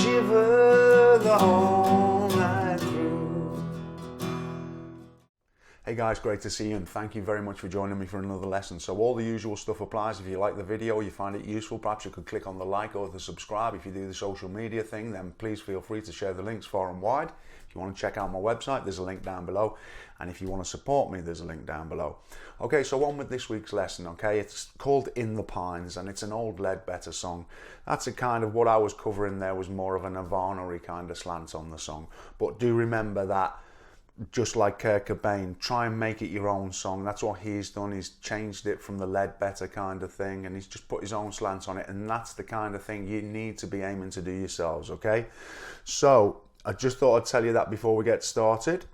shiver the whole night through. Hey guys, great to see you and thank you very much for joining me for another lesson. So all the usual stuff applies. If you like the video, you find it useful, perhaps you could click on the like or the subscribe. If you do the social media thing, then please feel free to share the links far and wide. If you want to check out my website, there's a link down below. And if you want to support me, there's a link down below. Okay, so on with this week's lesson, okay? It's called In the Pines and it's an old Ledbetter song. That's a kind of what I was covering there was more of a Nirvana-y kind of slant on the song. But do remember that just like Kurt Cobain, try and make it your own song. That's what he's done. He's changed it from the Ledbetter kind of thing and he's just put his own slant on it, and that's the kind of thing you need to be aiming to do yourselves, okay? So I just thought I'd tell you that before we get started.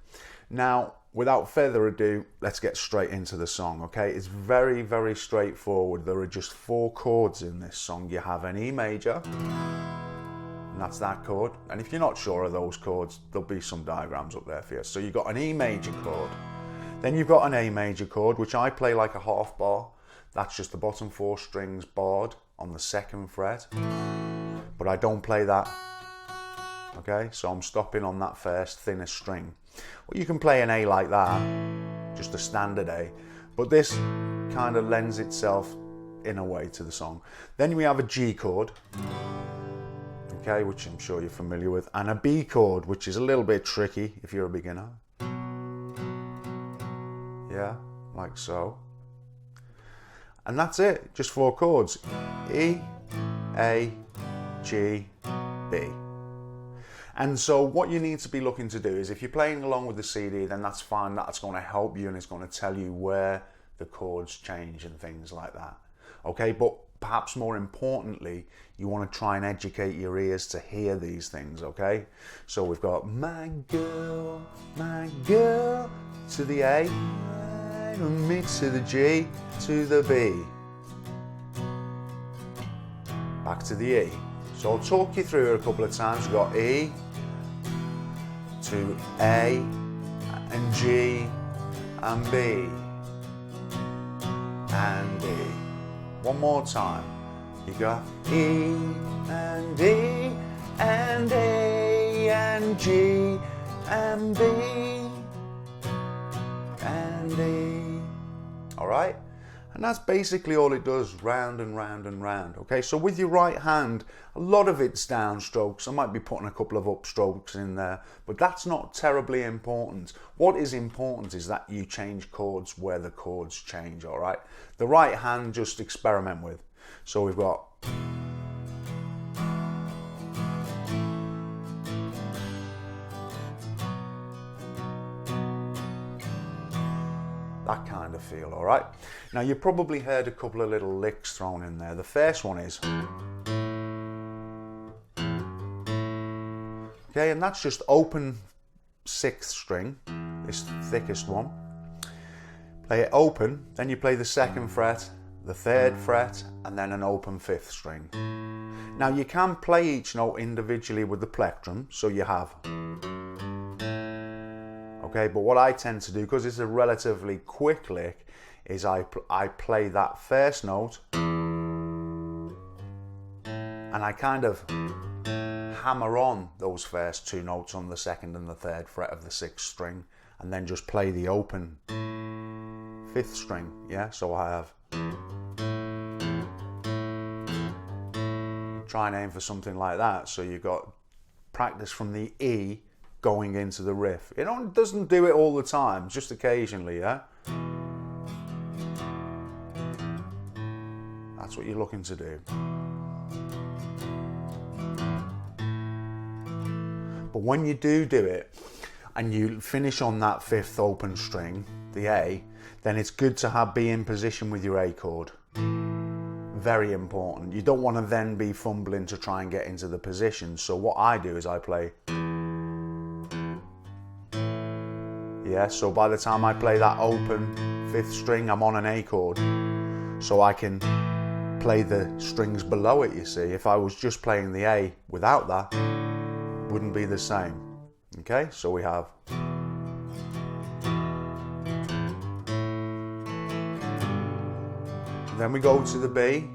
Now, without further ado, let's get straight into the song, okay? It's very, very straightforward. There are just 4 chords in this song. You have an E major, and that's that chord. And if you're not sure of those chords, there'll be some diagrams up there for you. So you've got an E major chord. Then you've got an A major chord, which I play like a half bar. That's just the bottom 4 strings barred on the 2nd fret. But I don't play that, okay? So I'm stopping on that first thinnest string. Well, you can play an A like that, just a standard A. But this kind of lends itself in a way to the song. Then we have a G chord, okay, which I'm sure you're familiar with, and a B chord, which is a little bit tricky if you're a beginner. Yeah, like so. And that's it, just 4 chords. E, A, G, B. And so what you need to be looking to do is, if you're playing along with the CD, then that's fine, that's going to help you and it's going to tell you where the chords change and things like that. Okay, but perhaps more importantly, you want to try and educate your ears to hear these things, okay? So we've got my girl, to the A, me to the G, to the B, back to the E. So I'll talk you through it a couple of times. We've got E to A and G and B and D. One more time. You got E and D and A and G and B and D. All right? And that's basically all it does, round and round and round. Okay, so with your right hand, a lot of it's downstrokes. I might be putting a couple of upstrokes in there, but that's not terribly important. What is important is that you change chords where the chords change, all right? The right hand, just experiment with. So we've got that kind of feel, all right? Now, you probably heard a couple of little licks thrown in there. The first one is, okay, and that's just open 6th string, this thickest one. Play it open, then you play the 2nd fret, the 3rd fret, and then an open 5th string. Now, you can play each note individually with the plectrum, so you have, okay, but what I tend to do, because it's a relatively quick lick, is I play that first note and I kind of hammer on those first 2 notes on the 2nd and the 3rd fret of the 6th string, and then just play the open 5th string, yeah? So I have, try and aim for something like that, so you've got practice from the E going into the riff. It doesn't do it all the time, just occasionally, yeah? That's what you're looking to do. But when you do it, and you finish on that 5th open string, the A, then it's good to be in position with your A chord. Very important. You don't want to then be fumbling to try and get into the position. So what I do is I play, yeah, so by the time I play that open 5th string, I'm on an A chord. So I can play the strings below it, you see. If I was just playing the A without that, it wouldn't be the same. Okay, so we have, then we go to the B.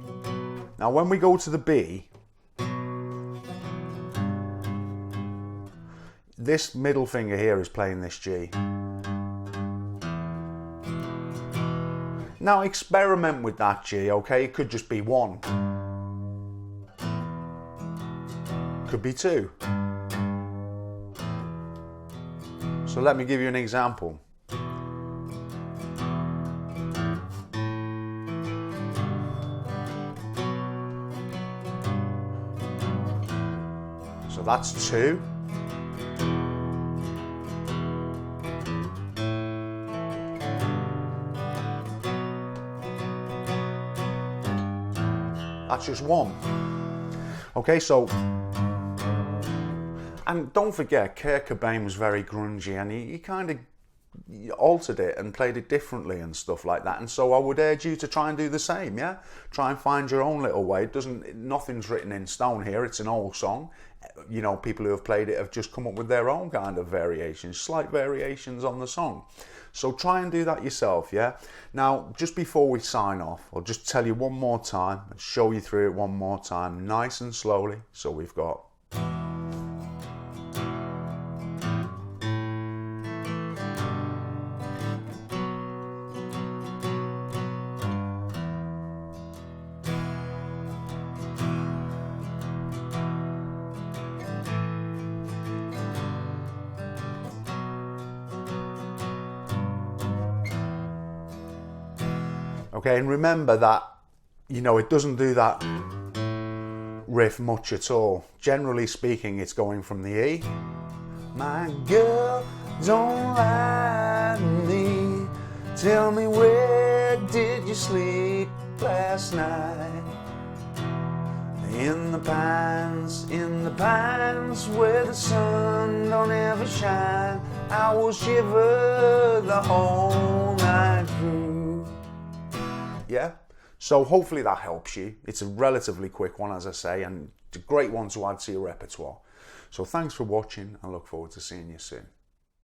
Now when we go to the B, this middle finger here is playing this G. Now experiment with that G, okay? It could just be 1. Could be 2. So let me give you an example. So that's 2. That's just 1. Okay, so, and don't forget, Kurt Cobain was very grungy, and he kind of altered it and played it differently and stuff like that. And so I would urge you to try and do the same, yeah? Try and find your own little way. Nothing's written in stone here. It's an old song. You know, people who have played it have just come up with their own kind of variations, slight variations on the song. So try and do that yourself, yeah? Now, just before we sign off, I'll just tell you one more time and show you through it one more time, nice and slowly. So we've got... Okay, and remember that, you know, it doesn't do that riff much at all. Generally speaking, it's going from the E. My girl, don't lie to me. Tell me, where did you sleep last night? In the pines where the sun don't ever shine. I will shiver the whole night through. Yeah, so hopefully that helps you. It's a relatively quick one, as I say, and it's a great one to add to your repertoire. So thanks for watching. I look forward to seeing you soon.